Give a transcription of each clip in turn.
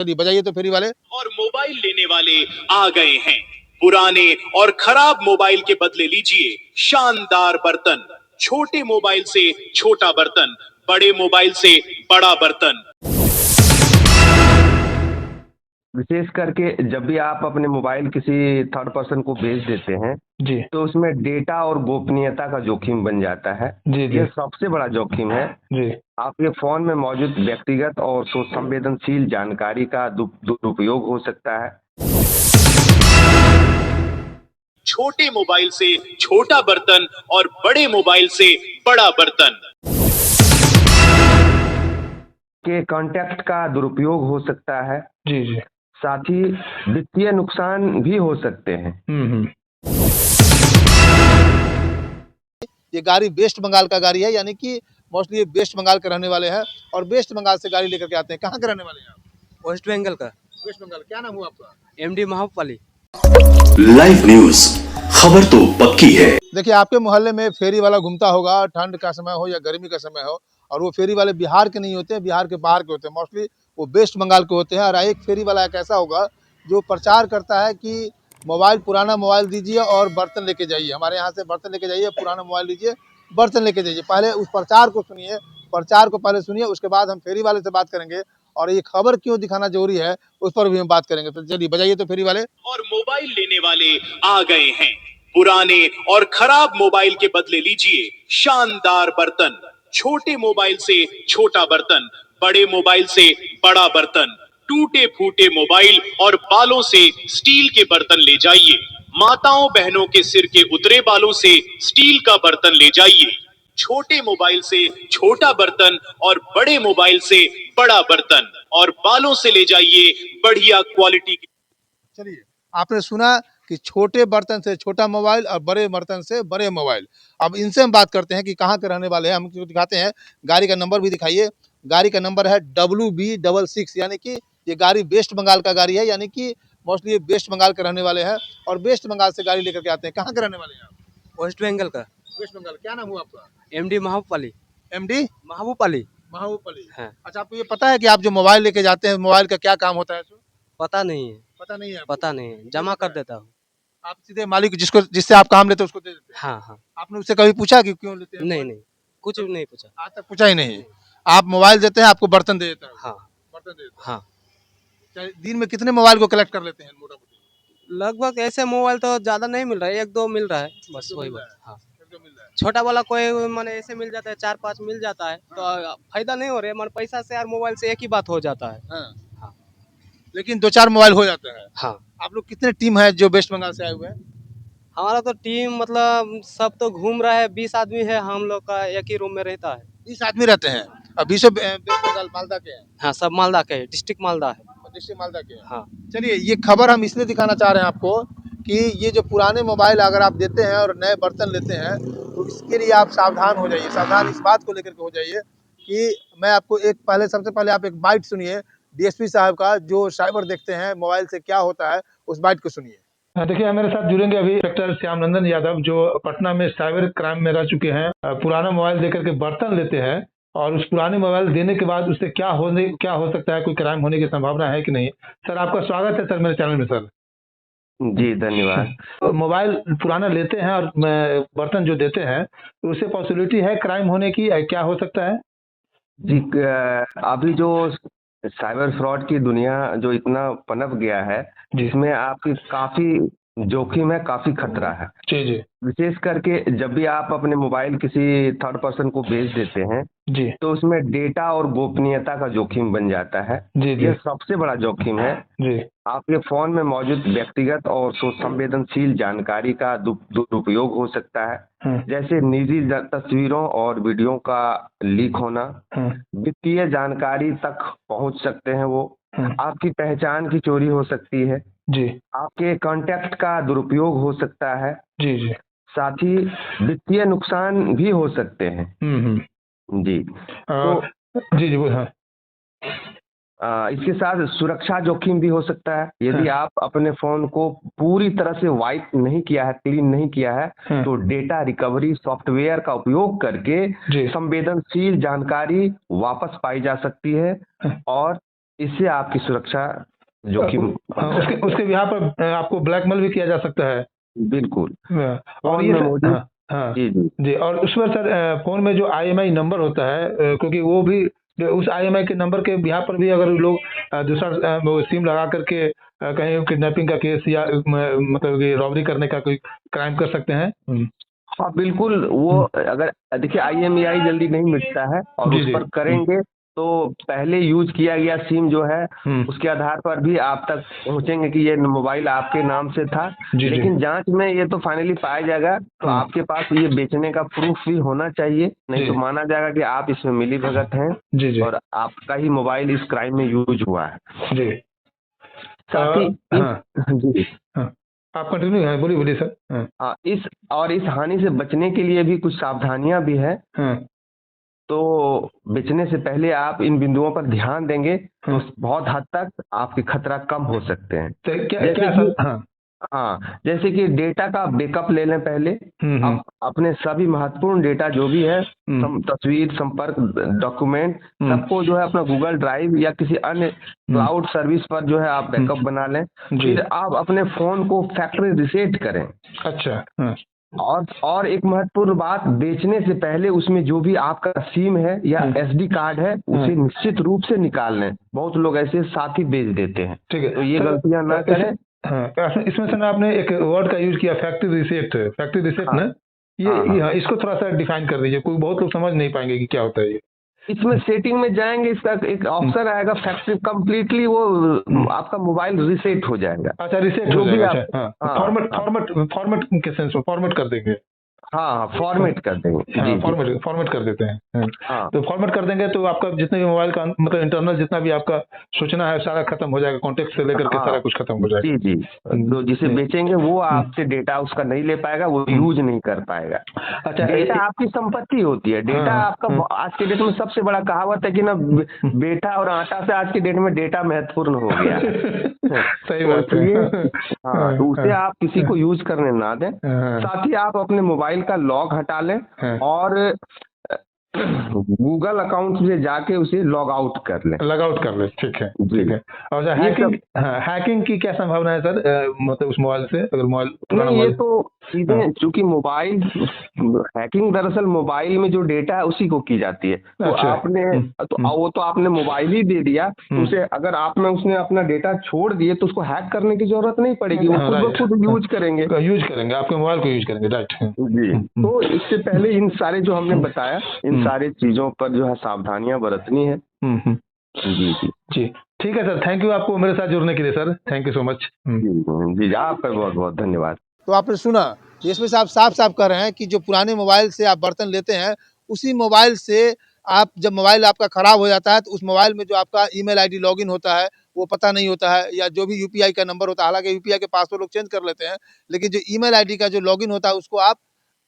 चलिए बजाइए तो फेरी वाले। और मोबाइल लेने वाले आ गए हैं। पुराने और खराब मोबाइल के बदले लीजिए शानदार बर्तन। छोटे मोबाइल से छोटा बर्तन, बड़े मोबाइल से बड़ा बर्तन। विशेष करके जब भी आप अपने मोबाइल किसी थर्ड पर्सन को बेच देते हैं जी तो उसमें डेटा और गोपनीयता का जोखिम बन जाता है। जी जी यह सबसे बड़ा जोखिम है। जी आपके फोन में मौजूद व्यक्तिगत और संवेदनशील जानकारी का दुरुपयोग हो सकता है। छोटे मोबाइल से छोटा बर्तन और बड़े मोबाइल से बड़ा बर्तन। के कॉन्टैक्ट का दुरुपयोग हो सकता है। जी जी साथ ही वित्तीय नुकसान भी हो सकते हैं। ये गाड़ी वेस्ट बंगाल का गाड़ी है, यानी कि मोस्टली ये वेस्ट बंगाल के रहने वाले हैं और वेस्ट बंगाल से गाड़ी लेकर के आते हैं। कहाँ के रहने वाले हैं आप? वेस्ट बंगाल का। वेस्ट बंगाल। क्या नाम हुआ आपका? एमडी महापाली। लाइव न्यूज, खबर तो पक्की है। देखिए, आपके मोहल्ले में फेरी वाला घूमता होगा, ठंड का समय हो या गर्मी का समय हो, और वो फेरी वाले बिहार के नहीं होते, बिहार के बाहर के होते हैं। मोस्टली वो वेस्ट बंगाल के होते हैं। और एक फेरी वाला एक ऐसा होगा जो प्रचार करता है कि मोबाइल, पुराना मोबाइल दीजिए और बर्तन लेके जाइए, हमारे यहाँ से बर्तन लेके जाइए, पुराना मोबाइल लीजिए, बर्तन लेके जाइए। पहले उस प्रचार को सुनिए, प्रचार को पहले सुनिए, उसके बाद हम फेरी वाले से बात करेंगे और ये खबर क्यों दिखाना जरूरी है उस पर भी हम बात करेंगे। तो चलिए बजाइए तो फेरी वाले। और मोबाइल लेने वाले आ गए हैं। पुराने और खराब मोबाइल के बदले लीजिए शानदार बर्तन। छोटे मोबाइल से छोटा बर्तन, बड़े मोबाइल से बड़ा बर्तन। टूटे फूटे मोबाइल और बालों से स्टील के बर्तन ले जाइए। माताओं बहनों के सिर के उतरे बालों से स्टील का बर्तन ले जाइए। छोटे मोबाइल से छोटा बर्तन और बड़े मोबाइल से बड़ा बर्तन, और बालों से ले जाइए बढ़िया क्वालिटी के। चलिए, आपने सुना कि छोटे बर्तन से छोटा मोबाइल और बड़े बर्तन से बड़े मोबाइल। अब इनसे हम बात करते हैं कि कहाँ के रहने वाले हैं, हम उनको दिखाते हैं। गाड़ी का नंबर भी दिखाइए। गाड़ी का नंबर है WB66, यानी कि ये गाड़ी वेस्ट बंगाल का गाड़ी है, यानी कि मोस्टली ये वेस्ट बंगाल के रहने वाले हैं और वेस्ट बंगाल से गाड़ी लेकर के आते हैं। कहाँ के रहने वाले हैं आप? वेस्ट बंगाल का। वेस्ट बंगाल। क्या नाम हुआ आपका? एमडी महापाली। MD महाबूपाली। महाबूपली। है। अच्छा, आपको ये पता है कि आप जो मोबाइल लेके जाते हैं, मोबाइल का क्या काम होता है? पता नहीं है। पता नहीं है आपको? पता नहीं है, जमा कर देता हूँ। आप सीधे मालिक जिससे आप काम लेते हैं उसको दे देते हैं? हाँ हाँ। आपने उससे कभी पूछा कि क्यों लेते हैं? नहीं नहीं, कुछ भी नहीं पूछा। आज तक पूछा ही नहीं। आप मोबाइल देते हैं, आपको बर्तन दे देता है? हाँ बर्तन दे देता है। हाँ। दिन में कितने मोबाइल को कलेक्ट कर लेते हैं मोटा मोटी? लगभग ऐसे मोबाइल तो ज्यादा नहीं मिल रहा है, एक दो मिल रहा है बस, वही बात। हाँ, छोटा वाला कोई माने ऐसे मिल जाता है, 4-5 मिल जाता है तो फायदा नहीं हो रहा है। माने पैसा से यार मोबाइल से एक ही बात हो जाता है। हाँ। हाँ। लेकिन 2-4 मोबाइल हो जाता है। हाँ, आप लोग कितने टीम है जो वेस्ट बंगाल से आए हुए हैं? हमारा तो टीम मतलब सब तो घूम रहा है, 20 आदमी है, हम लोग का एक ही रूम में रहता है। 20 आदमी रहते हैं। अब 20 वेस्ट बंगाल मालदा के हैं? हाँ, सब मालदा के, डिस्ट्रिक्ट मालदा है। डिस्ट्रिक्ट मालदा के हैं। हाँ। चलिए, ये खबर हम इसलिए दिखाना चाह रहे हैं आपको कि ये जो पुराने मोबाइल अगर आप देते हैं और नए बर्तन लेते हैं तो इसके लिए आप सावधान हो जाइए। सावधान इस बात को लेकर के हो जाइए कि मैं आपको सबसे पहले आप एक बाइट सुनिए DSP साहब का, जो साइबर देखते हैं मोबाइल से क्या होता है, उस बाइट को सुनिए। देखिए, मेरे साथ जुड़ेंगे अभी इंस्पेक्टर श्याम नंदन यादव, जो पटना में साइबर क्राइम में रह चुके हैं। पुराना मोबाइल देकर के बर्तन लेते हैं और उस पुराने मोबाइल देने के बाद उससे क्या हो सकता है, कोई क्राइम होने की संभावना है कि नहीं? सर, आपका स्वागत है सर मेरे चैनल में। सर जी धन्यवाद। मोबाइल पुराना लेते हैं और बर्तन जो देते हैं तो उससे पॉसिबिलिटी है क्राइम होने की, क्या हो सकता है? जी, अभी जो साइबर फ्रॉड की दुनिया जो इतना पनप गया है, जिसमें आपकी काफी जोखिम है, काफी खतरा है। जी जी विशेष करके जब भी आप अपने मोबाइल किसी थर्ड पर्सन को बेच देते हैं जी तो उसमें डेटा और गोपनीयता का जोखिम बन जाता है। जी जी यह सबसे बड़ा जोखिम है। जी आपके फोन में मौजूद व्यक्तिगत और संवेदनशील जानकारी का दुरुपयोग हो सकता है, जैसे निजी तस्वीरों और वीडियो का लीक होना। वित्तीय जानकारी तक पहुंच सकते हैं वो। आपकी पहचान की चोरी हो सकती है जी आपके कॉन्टैक्ट का दुरुपयोग हो सकता है। जी जी साथ ही वित्तीय नुकसान भी हो सकते हैं। जी तो जी जी हाँ। इसके साथ सुरक्षा जोखिम भी हो सकता है। यदि आप अपने फोन को पूरी तरह से वाइप नहीं किया है, क्लीन नहीं किया है, तो डेटा रिकवरी सॉफ्टवेयर का उपयोग करके संवेदनशील जानकारी वापस पाई जा सकती है और इससे आपकी सुरक्षा जोखिम। हाँ, उसके बिहार पर आपको ब्लैकमेल भी किया जा सकता है। बिल्कुल। और फोन ये में मौजूद। हाँ हाँ जी जी। जी। और उस पर सर फोन में जो IMI नंबर होता है, क्योंकि वो भी उस IMI के नंबर के बिहार पर भी अगर लोग दूसरा वो सिम लगा करके कहीं किडनैपिंग का केस या मतलब कि रॉबरी करने का कोई क्राइम कर सकते हैं। हाँ बिल्कुल, वो अगर देखिए IMEI जल्दी नहीं मिटता है और जी उस जी। पर करेंगे तो पहले यूज किया गया सिम जो है उसके आधार पर भी आप तक पहुंचेंगे कि ये मोबाइल आपके नाम से था। जी, जी। लेकिन जांच में ये तो फाइनली पाया जाएगा, तो आपके पास ये बेचने का प्रूफ भी होना चाहिए, नहीं तो जी। माना जाएगा कि आप इसमें मिली भगत हैं जी जी। और आपका ही मोबाइल इस क्राइम में यूज हुआ है। जी। साथ ही हाँ जी हाँ, आप कंटिन्यू है, बोलिए बोलिए सर। हाँ हाँ, इस हानि से बचने के लिए भी कुछ सावधानियां भी है। हाँ तो बेचने से पहले आप इन बिंदुओं पर ध्यान देंगे तो बहुत हद तक आपके खतरा कम हो सकते हैं। तो क्या जैसे क्या कि सर? हाँ हाँ, जैसे कि डेटा का बैकअप ले लें पहले। हम्म। अपने सभी महत्वपूर्ण डेटा जो भी है, हम्म। तस्वीर, संपर्क, डॉक्यूमेंट, सबको जो है अपना गूगल ड्राइव या किसी अन्य क्लाउड सर्विस पर जो है आप बैकअप बना लें। जी। फिर आप अपने फोन को फैक्ट्री रिसेट करें। अच्छा। हाँ और एक महत्वपूर्ण बात, बेचने से पहले उसमें जो भी आपका सिम है या SD कार्ड है उसे निश्चित रूप से निकाल लें। बहुत लोग ऐसे साथ ही बेच देते हैं, ठीक है। तो ये सर, गलतियां ना करें। हाँ, इसमें सर आपने एक वर्ड का यूज किया, फैक्ट्री रिसेट हाँ, ना, ये हाँ, हाँ। हाँ, इसको थोड़ा सा डिफाइन कर दीजिए, कोई बहुत लोग समझ नहीं पाएंगे कि क्या होता है ये। इसमें सेटिंग में जाएंगे, इसका एक ऑप्शन आएगा फैक्ट्री, कंप्लीटली वो आपका मोबाइल रिसेट हो जाएगा। अच्छा, रिसेट जो हो भी जाएगा। आप अच्छा हाँ, हाँ फॉर्मेट के सेंस में फॉर्मेट कर देंगे। हाँ फॉर्मेट कर देंगे। हाँ, जी जी। फॉर्मेट कर देते हैं। हाँ तो फॉर्मेट कर देंगे तो आपका जितने भी मोबाइल का मतलब इंटरनल जितना भी आपका सूचना है सारा खत्म हो जाएगा, कॉन्टेक्ट से लेकर के सारा कुछ खत्म हो जाएगा। जी जी। तो जिसे बेचेंगे वो आपसे डेटा उसका नहीं ले पाएगा, वो यूज नहीं कर पाएगा। अच्छा, डेटा आपकी संपत्ति होती है। डेटा आपका आज के डेट में सबसे बड़ा कहावत है कि ना, बेटा और आटा से आज के डेट में डेटा महत्वपूर्ण हो गया है। सही तो बात है। इसलिए हाँ, तो उसे आप किसी को यूज करने ना दें। साथ ही आप अपने मोबाइल का लॉक हटा लें और गूगल अकाउंट से जाके उसे लॉग आउट कर लें। ठीक है जी। ठीक है। और हैकिंग की क्या संभावना है सर, मतलब उस मोबाइल से, अगर मोबाइल पुराना नहीं, ये मोबाइल? तो चीजें चूंकि मोबाइल हैकिंग दरअसल मोबाइल में जो डेटा है उसी को की जाती है। तो अच्छा। आपने वो तो आपने मोबाइल ही दे दिया, तो उसे अगर उसने अपना डेटा छोड़ दिए तो उसको हैक करने की जरूरत नहीं पड़ेगी, वो खुद ब खुद यूज करेंगे। आपके मोबाइल को यूज करेंगे, राइट। जी। तो इससे पहले इन सारे जो हमने बताया, इन सारे चीजों पर जो है सावधानियां बरतनी है। जी जी जी। ठीक है सर, थैंक यू आपको मेरे साथ जुड़ने के लिए sir, thank you so much. जी, आपका बहुत बहुत धन्यवाद। तो आपने सुना, इसमें से आप साफ साफ कह रहे हैं कि जो पुराने मोबाइल से आप बर्तन लेते हैं, उसी मोबाइल से आप जब मोबाइल आपका ख़राब हो जाता है तो उस मोबाइल में जो आपका ईमेल आईडी लॉगिन होता है वो पता नहीं होता है, या जो भी यूपीआई का नंबर होता है, हालांकि यूपीआई के पासवर्ड लोग चेंज कर लेते हैं, लेकिन जो ईमेल आईडी का जो लॉगिन होता है उसको आप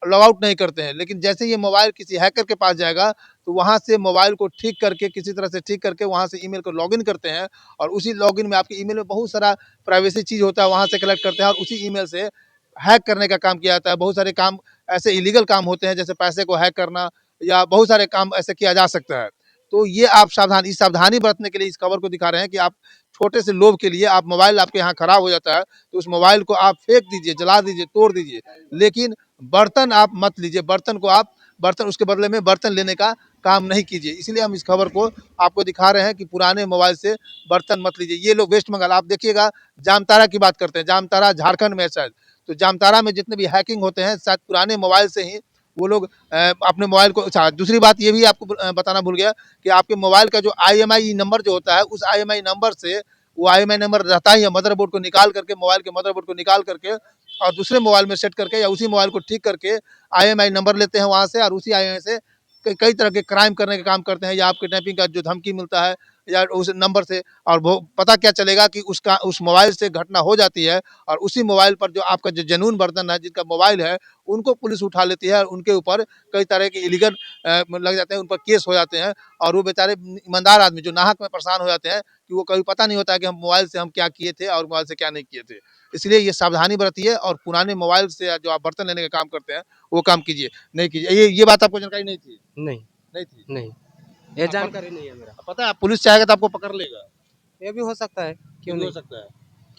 लॉग आउट नहीं करते हैं। लेकिन जैसे ये मोबाइल किसी हैकर के पास जाएगा तो वहाँ से मोबाइल को ठीक करके, किसी तरह से ठीक करके वहाँ से ईमेल को लॉगिन करते हैं, और उसी लॉगिन में आपके ईमेल में बहुत सारा प्राइवेसी चीज़ होता है, वहाँ से कलेक्ट करते हैं और उसी ईमेल से हैक करने का काम किया जाता है। बहुत सारे काम ऐसे इलीगल काम होते हैं, जैसे पैसे को हैक करना, या बहुत सारे काम ऐसे किया जा सकता है। तो ये आप सावधानी बरतने के लिए इस खबर को दिखा रहे हैं कि आप छोटे से लोभ के लिए आप मोबाइल आपके यहाँ खराब हो जाता है तो उस मोबाइल को आप फेंक दीजिए, जला दीजिए, तोड़ दीजिए, लेकिन बर्तन आप मत लीजिए। बर्तन उसके बदले में बर्तन लेने का काम नहीं कीजिए। इसलिए हम इस खबर को आपको दिखा रहे हैं कि पुराने मोबाइल से बर्तन मत लीजिए। ये लोग वेस्ट बंगाल, आप देखिएगा, जामताड़ा की बात करते हैं, जामताड़ा झारखंड में है शायद, तो जामताड़ा में जितने भी हैकिंग होते हैं शायद पुराने मोबाइल से ही वो लोग अपने मोबाइल को। अच्छा, दूसरी बात ये भी आपको बताना भूल गया कि आपके मोबाइल का जो IMEI नंबर जो होता है, उस IMEI नंबर से, वो IMEI नंबर रहता ही है, मदरबोर्ड को निकाल करके, मोबाइल के मदरबोर्ड को निकाल करके और दूसरे मोबाइल में सेट करके या उसी मोबाइल को ठीक करके IMEI नंबर लेते हैं वहाँ से, और उसी IMEI से कई तरह के क्राइम करने का काम करते हैं, या आपके किडनैपिंग का जो धमकी मिलता है या उस नंबर से, और वो पता क्या चलेगा कि उस मोबाइल से घटना हो जाती है, और उसी मोबाइल पर जो आपका जो जेन्युइन बर्तन है, जिनका मोबाइल है, उनको पुलिस उठा लेती है और उनके ऊपर कई तरह के इलीगल लग जाते हैं, उन पर केस हो जाते हैं, और वो बेचारे ईमानदार आदमी जो नाहक में परेशान हो जाते हैं कि वो कभी पता नहीं होता है कि हम मोबाइल से हम क्या किए थे और मोबाइल से क्या नहीं किए थे। इसलिए ये सावधानी बरतिए और पुराने मोबाइल से जो आप बर्तन लेने का काम करते हैं वो काम कीजिए, नहीं कीजिए। ये बात आपको जानकारी नहीं थी? नहीं नहीं थी? नहीं, ये जानकारी नहीं है मेरा। पता है पुलिस चाहेगा तो आपको पकड़ लेगा। ये भी हो सकता है, क्यों हो नहीं, सकता है,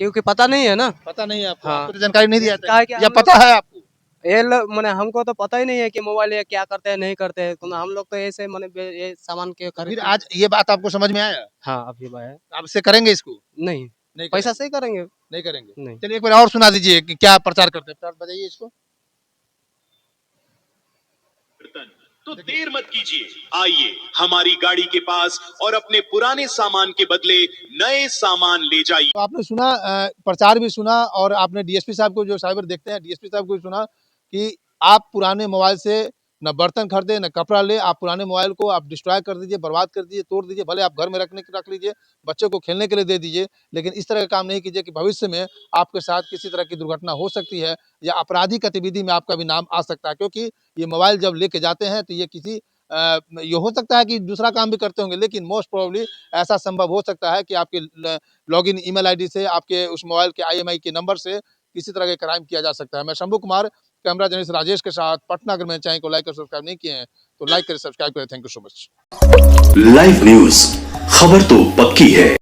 क्योंकि पता नहीं है ना। पता नहीं है आपको, हाँ। आपको तो जानकारी नहीं दिया क्या है कि या हम पता है आपको? ये मैंने हमको तो पता ही नहीं है कि मोबाइल ये क्या करते हैं नहीं करते हैं, तो हम लोग तो ऐसे मैंने ये सामान के फिर खरीद। आज ये बात आपको समझ में आया, हाँ अभी है। आप इससे करेंगे इसको? नहीं, नहीं पैसा करेंगे, से ही करेंगे। नहीं करेंगे। नहीं। चलिए एक बार और सुना दीजिए कि क्या प्रचार करते हैं, प्रचार बताइए इसको। तो देर मत कीजिए, आइए हमारी गाड़ी के पास और अपने पुराने सामान के बदले नए सामान ले जाइए। तो आपने सुना, प्रचार भी सुना और आपने डीएसपी साहब को, जो साइबर देखते हैं, डीएसपी साहब को भी सुना कि आप पुराने मोबाइल से न बर्तन खरीदे न कपड़ा ले, आप पुराने मोबाइल को आप डिस्ट्रॉय कर दीजिए, बर्बाद कर दीजिए, तोड़ दीजिए, भले आप घर में रख लीजिए, बच्चों को खेलने के लिए दे दीजिए, लेकिन इस तरह का काम नहीं कीजिए कि भविष्य में आपके साथ किसी तरह की दुर्घटना हो सकती है या आपराधिक गतिविधि में आपका भी नाम आ सकता है, क्योंकि ये मोबाइल जब लेके जाते हैं तो ये किसी ये हो सकता है कि दूसरा काम भी करते होंगे, लेकिन मोस्ट प्रोबेबली ऐसा संभव हो सकता है कि आपके लॉगिन ईमेल आईडी से, आपके उस मोबाइल के आईएमईआई के नंबर से किसी तरह का क्राइम किया जा सकता है। मैं शंभू कुमार, कैमरा जर्नलिस्ट राजेश के साथ पटना। अगर मेरे चैनल को लाइक और सब्सक्राइब नहीं किए हैं तो लाइक करें, सब्सक्राइब करें। Thank you so much. Live news, खबर तो पक्की है।